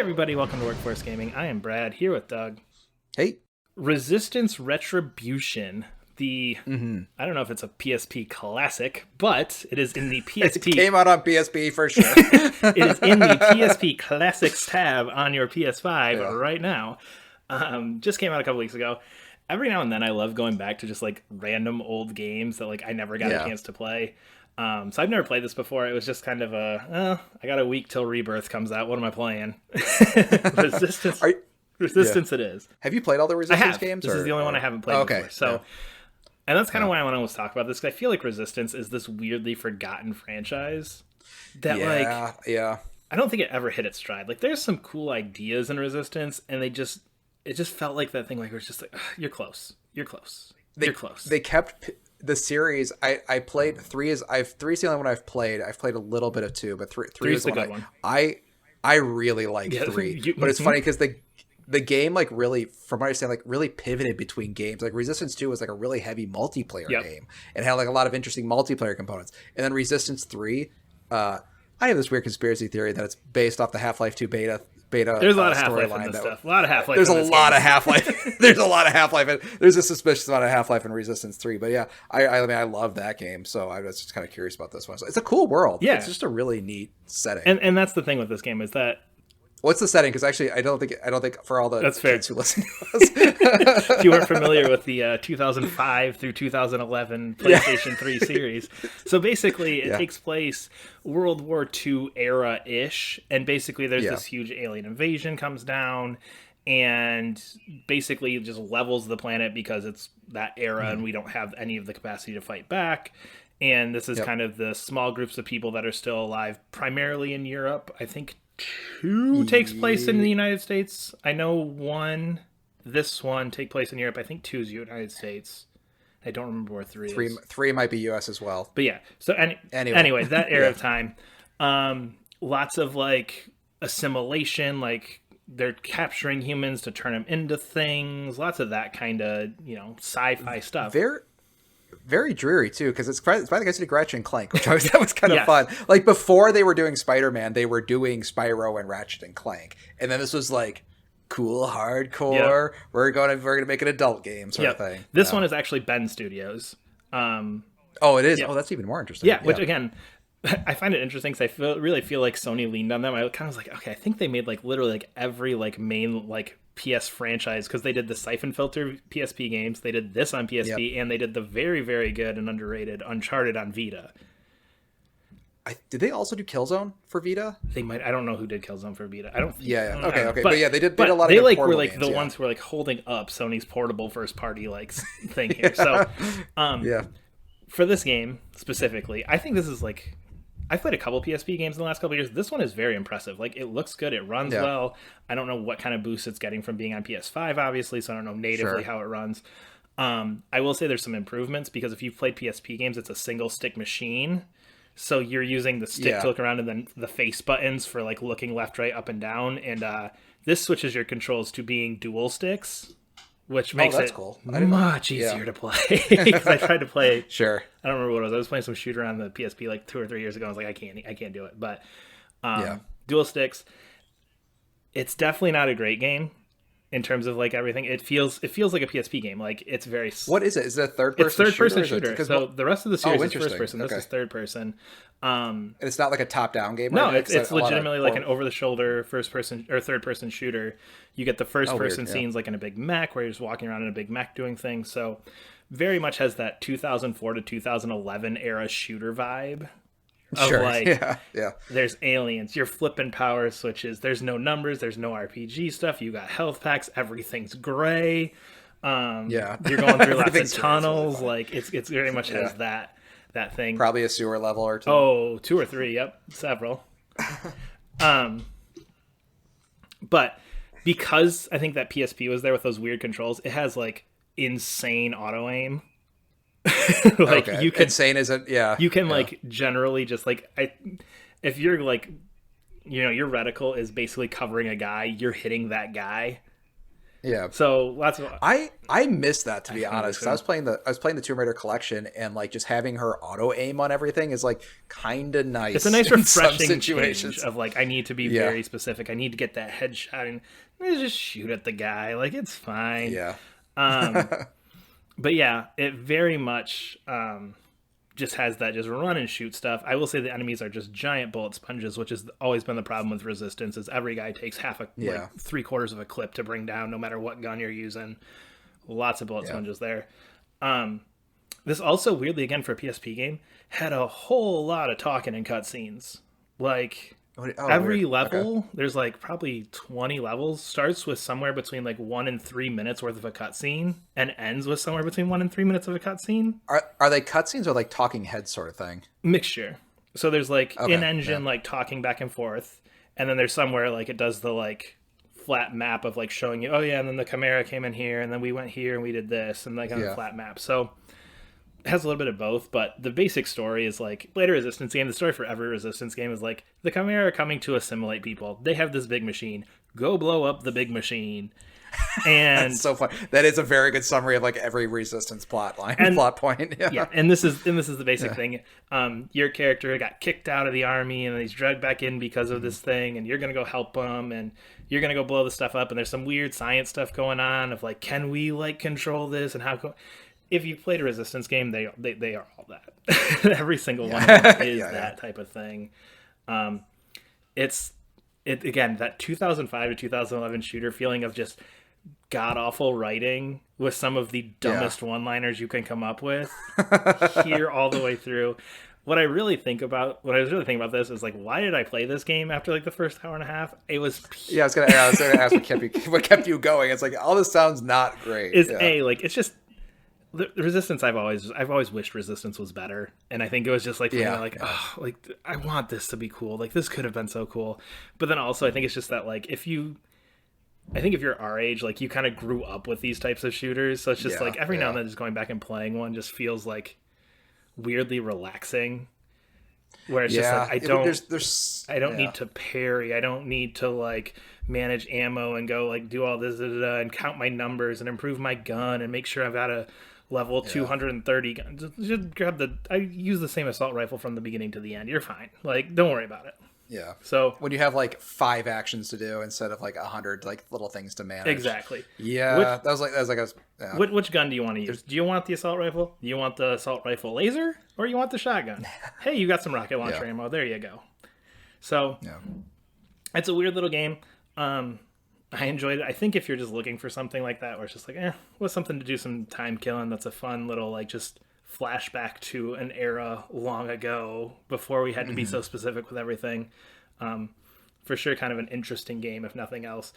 everybody, welcome to Workforce Gaming. I am Brad, here with Doug. Hey. Resistance Retribution. I don't know if it's a PSP Classic, but it is in the PSP... It came out on PSP for sure. It is in the PSP Classics tab on your PS5 right now. Just came out a couple weeks ago. Every now and then I love going back to just like random old games that like I never got a chance to play. So I've never played this before. It was just kind of I got a week till Rebirth comes out. What am I playing? Resistance it is. Have you played all the Resistance games? This is the only one I haven't played before. So, and that's kind of why I want to talk about this, because I feel like Resistance is this weirdly forgotten franchise that I don't think it ever hit its stride. Like there's some cool ideas in Resistance, and it just felt like that thing like where it's just like, you're close. You're close. They kept the series. I played 3 three's the only one I've played. I've played a little bit of 2, but 3 is the good one. I really like 3. But it's funny because the game like really, from what I understand, like really pivoted between games. Like Resistance 2 was like a really heavy multiplayer game and had like a lot of interesting multiplayer components. And then Resistance 3, I have this weird conspiracy theory that it's based off the Half-Life 2 beta. There's a lot of Half-Life in this stuff. A lot of Half-Life. There's a lot of Half-Life. There's a lot of Half-Life. There's a suspicious amount of Half-Life in Resistance 3. But yeah, I mean, I love that game. So I was just kind of curious about this one. So it's a cool world. Yeah. It's just a really neat setting. And that's the thing with this game is that. What's the setting? Because actually, I don't think for all the kids who listen to us. If you weren't familiar with the 2005 through 2011 PlayStation 3 series. So basically, it takes place World War II era-ish. And basically, there's this huge alien invasion comes down and basically just levels the planet because it's that era and we don't have any of the capacity to fight back. And this is kind of the small groups of people that are still alive, primarily in Europe. I think 2 takes place in the United States. I know this one take place in Europe. I think 2 is United States. I don't remember where 3 is. 3 might be US as well. But yeah. So anyway, that era of time, lots of like assimilation, like they're capturing humans to turn them into things. Lots of that kind of, sci-fi stuff. Very dreary too, because it's by the guys who did Ratchet and Clank, which that was kind of fun. Like before they were doing Spider-Man, they were doing Spyro and Ratchet and Clank, and then this was like cool hardcore. Yep. We're gonna make an adult game sort of thing. This one is actually Ben Studios. Oh, it is. Yep. Oh, that's even more interesting. Yeah, which again, I find it interesting because I really feel like Sony leaned on them. I kind of was like, okay, I think they made like literally like every like main like PS franchise, because they did the Siphon Filter PSP games, they did this on PSP, and they did the very, very good and underrated Uncharted on Vita. Did they also do Killzone for Vita? They might. I don't know who did Killzone for Vita. I don't. Okay. But yeah, they did a lot of. They like portable were like games, the ones who were like holding up Sony's portable first party like thing here. So, for this game specifically, I think this is like. I've played a couple PSP games in the last couple of years. This one is very impressive. Like, it looks good. It runs well. I don't know what kind of boost it's getting from being on PS5, obviously, so I don't know natively how it runs. I will say there's some improvements, because if you've played PSP games, it's a single-stick machine. So you're using the stick to look around and then the face buttons for, like, looking left, right, up, and down. And this switches your controls to being dual sticks, which makes it much easier to play. Because I tried to play. Sure. I don't remember what it was. I was playing some shooter on the PSP like 2 or 3 years ago. I was like, I can't do it. But dual sticks. It's definitely not a great game in terms of like everything. It feels like a PSP game. Like it's very. What is it? Is it a third person? It's third person shooter. So the rest of the series is first person. This is third person. And it's not like a top down game. No, it's legitimately like an over the shoulder first person or third person shooter. You get the first person scenes like in a big mech where you're just walking around in a big mech doing things. So very much has that 2004 to 2011 era shooter vibe. There's aliens, you're flipping power switches, there's no numbers, there's no RPG stuff, you got health packs, everything's gray. You're going through lots of tunnels. Really like it's very much has that thing. Probably a sewer level or 2. Oh, 2 or 3, yep, several. But because I think that PSP was there with those weird controls, it has like insane auto aim. Like you can insane isn't you can like generally just like if you're like your reticle is basically covering a guy, you're hitting that guy. Yeah. So lots of I miss that, to be honest, because I was playing the Tomb Raider collection, and like just having her auto aim on everything is like kind of nice. It's a nice refreshing change of like, I need to be very specific. I need to get that headshot and just shoot at the guy. Like, it's fine. Yeah. But yeah, it very much just has that just run and shoot stuff. I will say the enemies are just giant bullet sponges, which has always been the problem with Resistance, is every guy takes like 3/4 of a clip to bring down, no matter what gun you're using. Lots of bullet sponges there. This also, weirdly, again, for a PSP game, had a whole lot of talking and cutscenes. Like, every level, there's like probably 20 levels, starts with somewhere between like 1 and 3 minutes worth of a cutscene, and ends with somewhere between 1 and 3 minutes of a cutscene. Are they cutscenes or like talking heads sort of thing? Mixture. So there's like in-engine like talking back and forth, and then there's somewhere like it does the like flat map of like showing you, oh yeah, and then the Chimera came in here, and then we went here and we did this, and like on a flat map. So it has a little bit of both, but the basic story is like, later Resistance game, the story for every Resistance game is like, the Chimera are coming to assimilate people. They have this big machine. Go blow up the big machine. And that's so fun. That is a very good summary of like every Resistance plot point. Yeah, and this is the basic thing. Your character got kicked out of the army, and he's dragged back in because of this thing, and you're gonna go help him, and you're gonna go blow the stuff up. And there's some weird science stuff going on of like, can we like control this, and how? If you've played a Resistance game, they are all that. Every single one of them is that type of thing. It's again, that 2005 to 2011 shooter feeling of just god awful writing with some of the dumbest one-liners you can come up with here all the way through. What I was really thinking about this is like, why did I play this game after like the first hour and a half? It was I was gonna ask what kept you going. It's like, all this sounds not great. It's just the Resistance. I've always wished Resistance was better, and I think it was just like I want this to be cool. Like, this could have been so cool, but then also I think it's just that like, if you're our age, like, you kind of grew up with these types of shooters, so it's just like every now and then just going back and playing one just feels like weirdly relaxing. Where it's just like, I don't need to parry. I don't need to like manage ammo and go like do all this and count my numbers and improve my gun and make sure I've got a level 230 gun. Just grab I use the same assault rifle from the beginning to the end. You're fine. Like, don't worry about it. Yeah. So when you have like 5 actions to do instead of like 100 like little things to manage. Exactly. Yeah. Which gun do you want to use? Do you want the assault rifle? Do you want the assault rifle laser, or you want the shotgun? Hey, you got some rocket launcher ammo. There you go. So it's a weird little game. I enjoyed it. I think if you're just looking for something like that, where it's just like, what's something to do some time killing, that's a fun little like just flashback to an era long ago before we had to be so specific with everything. For sure, kind of an interesting game, if nothing else.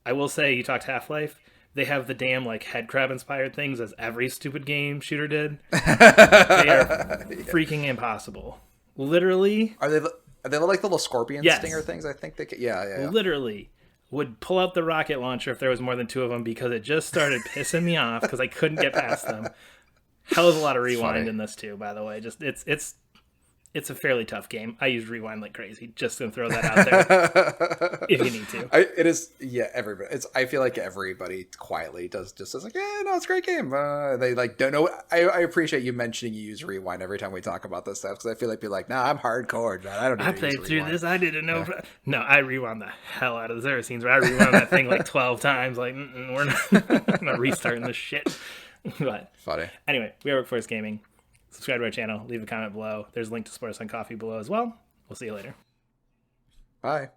I will say, you talked Half-Life. They have the damn like headcrab inspired things, as every stupid game shooter did. They are freaking impossible. Literally. Are they like the little scorpion stinger things? I think they could. Yeah. Literally would pull out the rocket launcher if there was more than 2 of them, because it just started pissing me off because I couldn't get past them. Hell of a lot of rewind in this too, by the way. Just it's a fairly tough game. I use rewind like crazy. Just gonna throw that out there if you need to. It is, everybody. I feel like everybody quietly does like, it's a great game. They like don't know. I appreciate you mentioning you use rewind every time we talk about this stuff, because I feel like you're like, I'm hardcore, man. I don't. I played through this. I didn't know. Yeah. No, I rewound the hell out of this. There are scenes where I rewound that thing like 12 times. Like, we're not restarting this shit. But funny. Anyway, we are Workforce Gaming. Subscribe to our channel. Leave a comment below. There's a link to support us on Coffee below as well. We'll see you later. Bye.